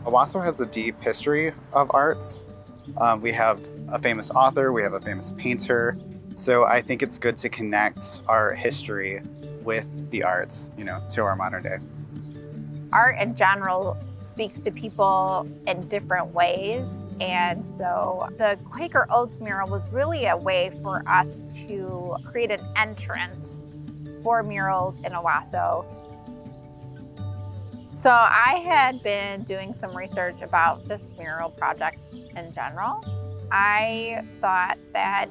Owosso has a deep history of arts. We have a famous author, we have a famous painter. So I think it's good to connect our history with the arts, to our modern day. Art in general speaks to people in different ways. And so the Quaker Oats mural was really a way for us to create an entrance for murals in Owosso. So I had been doing some research about this mural project in general. I thought that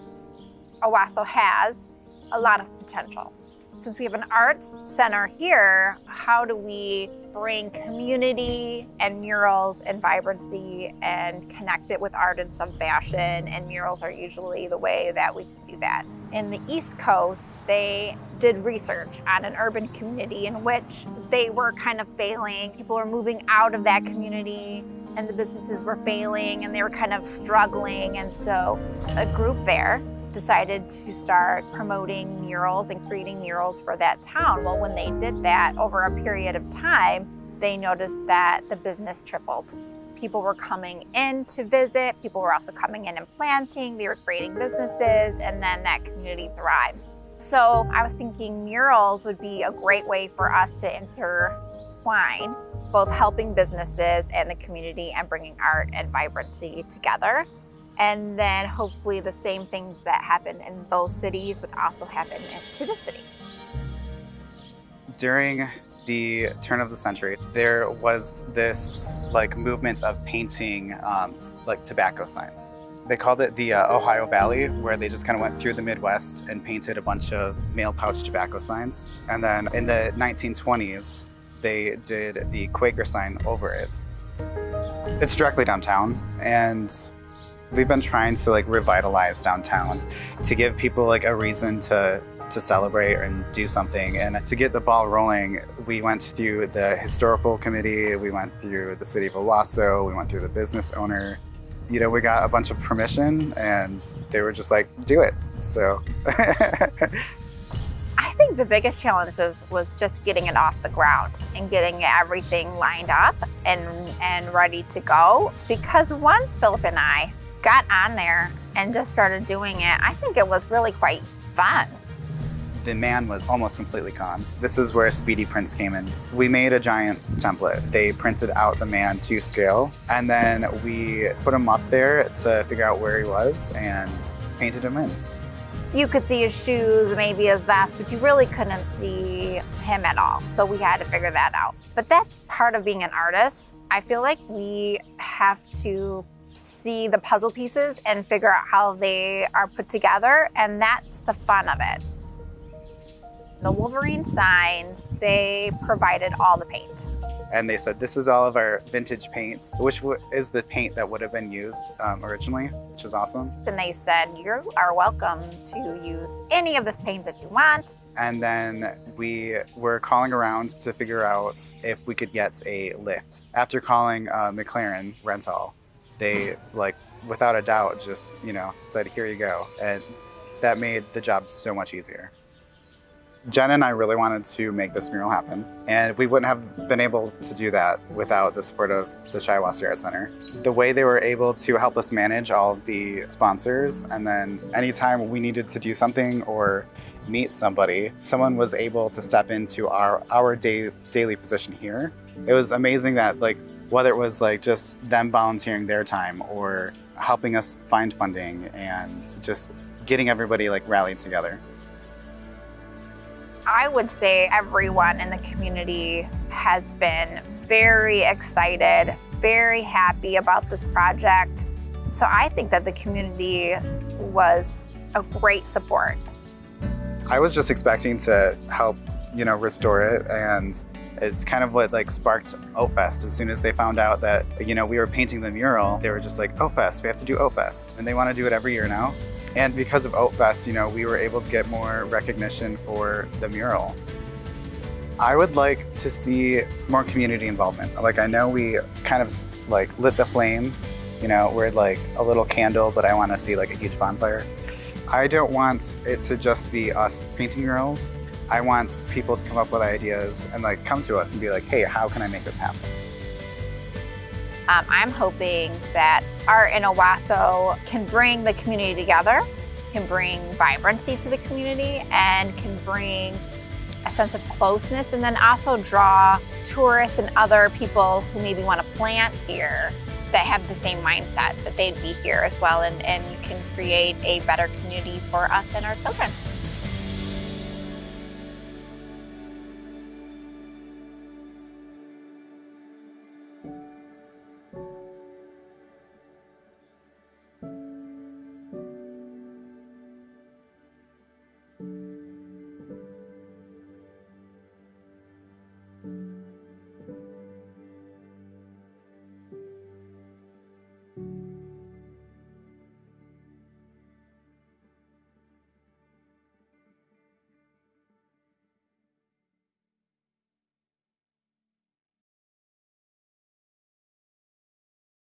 Owosso has a lot of potential. Since we have an art center here, how do we bring community and murals and vibrancy and connect it with art in some fashion? And murals are usually the way that we can do that. In the East Coast, they did research on an urban community in which they were kind of failing. People were moving out of that community and the businesses were failing and they were kind of struggling. And so a group there decided to start promoting murals and creating murals for that town. Well, when they did that over a period of time, they noticed that the business tripled. People were coming in to visit, people were also coming in and planting, they were creating businesses, and then that community thrived. So I was thinking murals would be a great way for us to intertwine both helping businesses and the community and bringing art and vibrancy together. And then hopefully the same things that happen in those cities would also happen to the city. During the turn of the century, there was this movement of painting tobacco signs. They called it the Ohio Valley, where they just kind of went through the Midwest and painted a bunch of mail pouch tobacco signs. And then in the 1920s, they did the Quaker sign over it. It's directly downtown, and we've been trying to revitalize downtown to give people a reason to celebrate and do something. And to get the ball rolling, we went through the historical committee, we went through the city of Owosso, we went through the business owner. We got a bunch of permission and they were just like, do it. So. I think the biggest challenge was just getting it off the ground and getting everything lined up and ready to go. Because once Phillip and I got on there and just started doing it, I think it was really quite fun. The man was almost completely gone. This is where Speedy prints came in. We made a giant template. They printed out the man to scale, and then we put him up there to figure out where he was and painted him in. You could see his shoes, maybe his vest, but you really couldn't see him at all. So we had to figure that out. But that's part of being an artist. I feel like we have to see the puzzle pieces and figure out how they are put together, and that's the fun of it. The Wolverine signs, they provided all the paint. And they said, this is all of our vintage paint, which is the paint that would have been used originally, which is awesome. And they said, you are welcome to use any of this paint that you want. And then we were calling around to figure out if we could get a lift. After calling McLaren Rental, they, without a doubt, just, said, here you go. And that made the job so much easier. Jen and I really wanted to make this mural happen, and we wouldn't have been able to do that without the support of the Shiawassee Arts Center. The way they were able to help us manage all of the sponsors, and then anytime we needed to do something or meet somebody, someone was able to step into our daily position here. It was amazing that whether it was just them volunteering their time or helping us find funding and just getting everybody rallied together. I would say everyone in the community has been very excited, very happy about this project. So I think that the community was a great support. I was just expecting to help, restore it, and it's kind of what sparked Oat Fest. As soon as they found out that, we were painting the mural, they were just like, Oat Fest, we have to do Oat Fest. And they want to do it every year now. And because of Oat Fest, we were able to get more recognition for the mural. I would like to see more community involvement. I know we kind of lit the flame, we're a little candle, but I want to see a huge bonfire. I don't want it to just be us painting murals. I want people to come up with ideas and come to us and be like, hey, how can I make this happen? I'm hoping that art in Owosso can bring the community together, can bring vibrancy to the community, and can bring a sense of closeness, and then also draw tourists and other people who maybe want to plant here that have the same mindset, that they'd be here as well, and you can create a better community for us and our children.